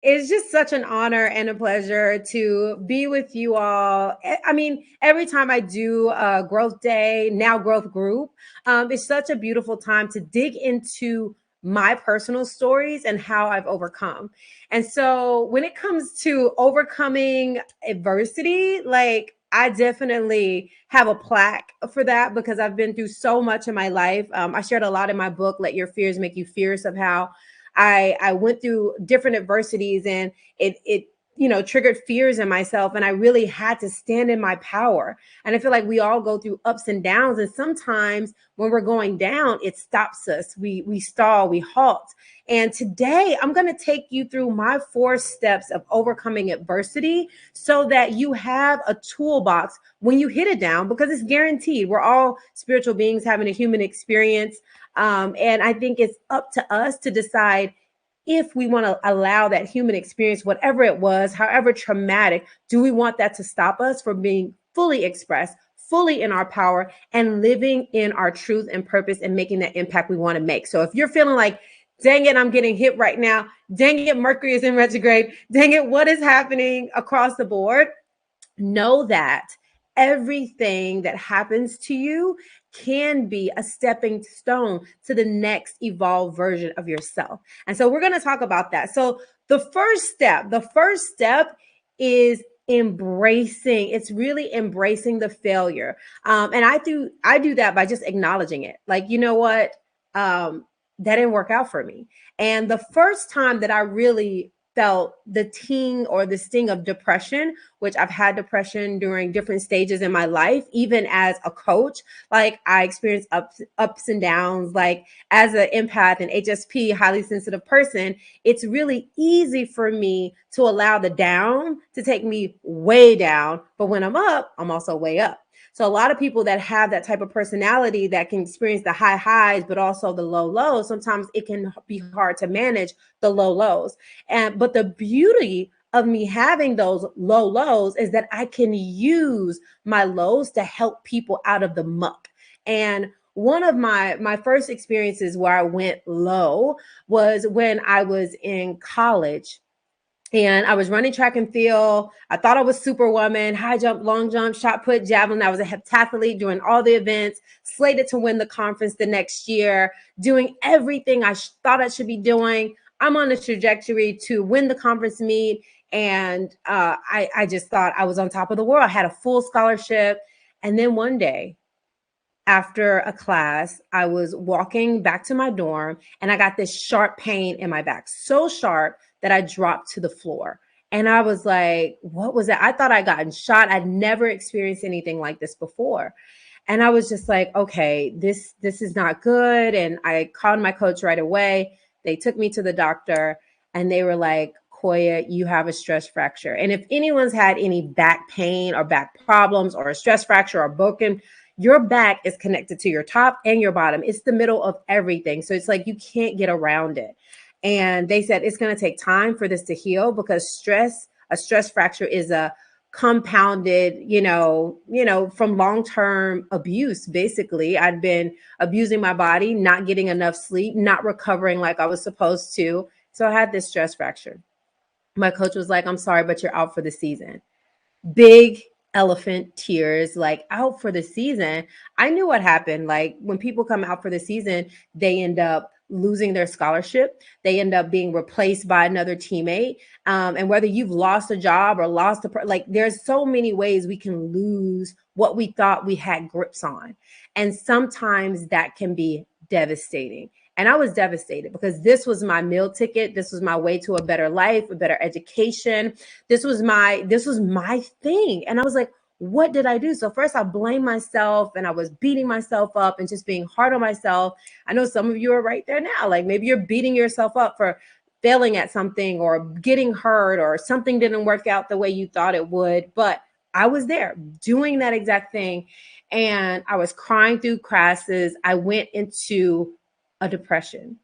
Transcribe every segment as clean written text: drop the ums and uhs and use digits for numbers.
It's just such an honor and a pleasure to be with you all. I mean, every time I do Growth Day, now Growth Group, it's such a beautiful time to dig into my personal stories and how I've overcome. And so when it comes to overcoming adversity, like I definitely have a plaque for that because I've been through so much in my life. I shared a lot in my book, Let Your Fears Make You Fierce, of how I went through different adversities, and it triggered fears in myself, and I really had to stand in my power. And I feel like we all go through ups and downs, and sometimes when we're going down, it stops us. We stall, we halt. And today I'm going to take you through my 4 steps of overcoming adversity so that you have a toolbox when you hit it down, because it's guaranteed. We're all spiritual beings having a human experience. And I think it's up to us to decide if we want to allow that human experience, whatever it was, however traumatic, do we want that to stop us from being fully expressed, fully in our power, and living in our truth and purpose and making that impact we want to make? So if you're feeling like, dang it, I'm getting hit right now, dang it, Mercury is in retrograde, dang it, what is happening across the board? Know that everything that happens to you can be a stepping stone to the next evolved version of yourself. And so we're going to talk about that. So the first step is embracing. It's really embracing the failure. And I do that by just acknowledging it. Like, you know what? That didn't work out for me. And the first time that I really felt the ting or the sting of depression, which I've had depression during different stages in my life, even as a coach. Like I experienced ups and downs. Like as an empath and HSP, highly sensitive person, it's really easy for me to allow the down to take me way down. But when I'm up, I'm also way up. So a lot of people that have that type of personality that can experience the high highs, but also the low lows, sometimes it can be hard to manage the low lows. But the beauty of me having those low lows is that I can use my lows to help people out of the muck. And one of my first experiences where I went low was when I was in college, and I was running track and field. I thought I was superwoman, high jump, long jump, shot put, javelin. I was a heptathlete doing all the events, slated to win the conference the next year, doing everything I thought I should be doing. I'm on a trajectory to win the conference meet. And I just thought I was on top of the world. I had a full scholarship. And then one day, after a class, I was walking back to my dorm and I got this sharp pain in my back, so sharp that I dropped to the floor. And I was like, what was that? I thought I'd gotten shot. I'd never experienced anything like this before. And I was just like, okay, this is not good. And I called my coach right away. They took me to the doctor and they were like, Koya, you have a stress fracture. And if anyone's had any back pain or back problems or a stress fracture or broken, your back is connected to your top and your bottom. It's the middle of everything. So it's like you can't get around it. And they said it's going to take time for this to heal because a stress fracture is a compounded, from long-term abuse. Basically, I'd been abusing my body, not getting enough sleep, not recovering like I was supposed to. So I had this stress fracture. My coach was like, I'm sorry, but you're out for the season. Big elephant tears, like out for the season. I knew what happened. Like when people come out for the season, they end up losing their scholarship. They end up being replaced by another teammate. And whether you've lost a job or lost like there's so many ways we can lose what we thought we had grips on. And sometimes that can be devastating. And I was devastated because this was my meal ticket. This was my way to a better life, a better education. This was my thing. And I was like, what did I do? So first I blamed myself and I was beating myself up and just being hard on myself. I know some of you are right there now. Like maybe you're beating yourself up for failing at something or getting hurt or something didn't work out the way you thought it would. But I was there doing that exact thing. And I was crying through classes. I went into a depression.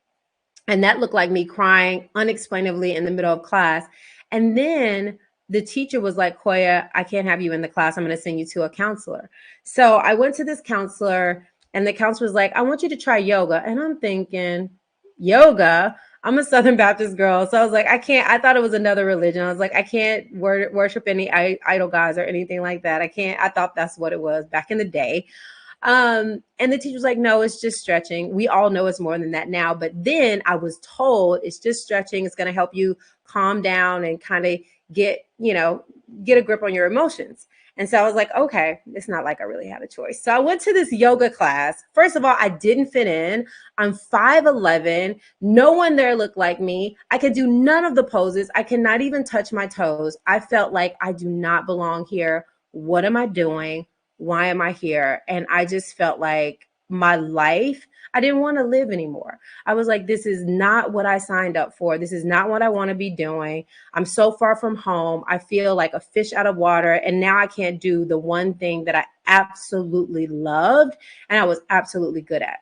And that looked like me crying unexplainably in the middle of class. And then the teacher was like, Koya, I can't have you in the class. I'm going to send you to a counselor. So I went to this counselor and the counselor was like, I want you to try yoga. And I'm thinking, yoga? I'm a Southern Baptist girl. So I was like, I thought it was another religion. I was like, I can't worship any idol gods or anything like that. I thought that's what it was back in the day. And the teacher was like, no, it's just stretching. We all know it's more than that now. But then I was told it's just stretching. It's going to help you calm down and kind of get a grip on your emotions. And so I was like, okay, it's not like I really had a choice. So I went to this yoga class. First of all, I didn't fit in. I'm 5'11". No one there looked like me. I could do none of the poses. I cannot even touch my toes. I felt like I do not belong here. What am I doing? Why am I here? And I just felt like my life, I didn't want to live anymore. I was like, this is not what I signed up for. This is not what I want to be doing. I'm so far from home. I feel like a fish out of water. And now I can't do the one thing that I absolutely loved and I was absolutely good at.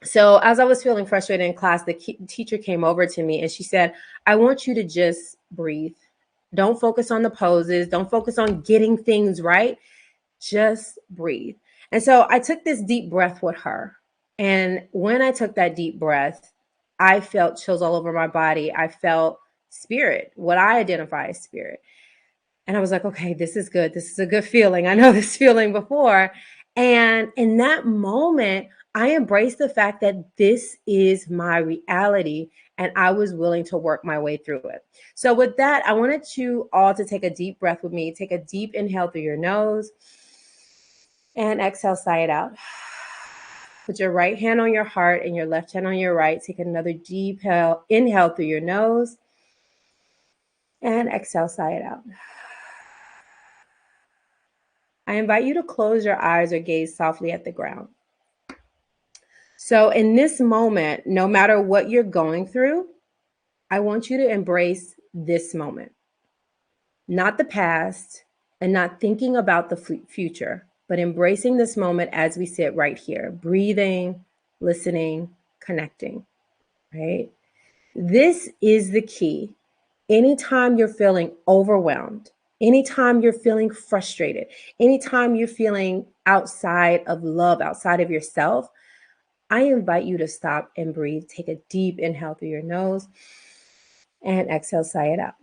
So as I was feeling frustrated in class, the teacher came over to me and she said, I want you to just breathe. Don't focus on the poses. Don't focus on getting things right. Just breathe. And so I took this deep breath with her. And when I took that deep breath, I felt chills all over my body. I felt spirit, what I identify as spirit. And I was like, okay, this is good. This is a good feeling. I know this feeling before. And in that moment, I embraced the fact that this is my reality and I was willing to work my way through it. So with that, I wanted you all to take a deep breath with me. Take a deep inhale through your nose and exhale, sigh it out. Put your right hand on your heart and your left hand on your right. Take another deep inhale through your nose and exhale, sigh it out. I invite you to close your eyes or gaze softly at the ground. So in this moment, no matter what you're going through, I want you to embrace this moment, not the past and not thinking about the future, but embracing this moment as we sit right here, breathing, listening, connecting, right? This is the key. Anytime you're feeling overwhelmed, anytime you're feeling frustrated, anytime you're feeling outside of love, outside of yourself, I invite you to stop and breathe. Take a deep inhale through your nose and exhale, sigh it out.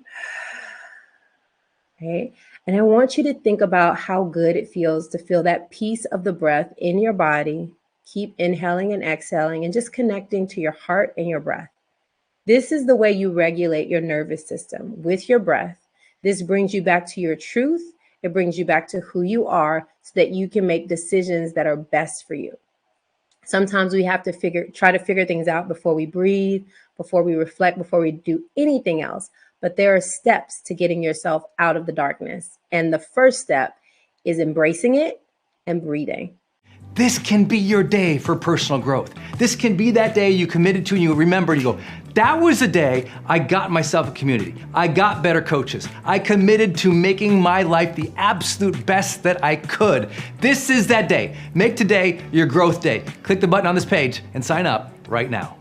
Right? And I want you to think about how good it feels to feel that piece of the breath in your body. Keep inhaling and exhaling and just connecting to your heart and your breath. This is the way you regulate your nervous system with your breath. This brings you back to your truth. It brings you back to who you are so that you can make decisions that are best for you. Sometimes we have to try to figure things out before we breathe, before we reflect, before we do anything else. But there are steps to getting yourself out of the darkness. And the first step is embracing it and breathing. This can be your day for personal growth. This can be that day you committed to and you remember and you go, that was the day I got myself a community. I got better coaches. I committed to making my life the absolute best that I could. This is that day. Make today your growth day. Click the button on this page and sign up right now.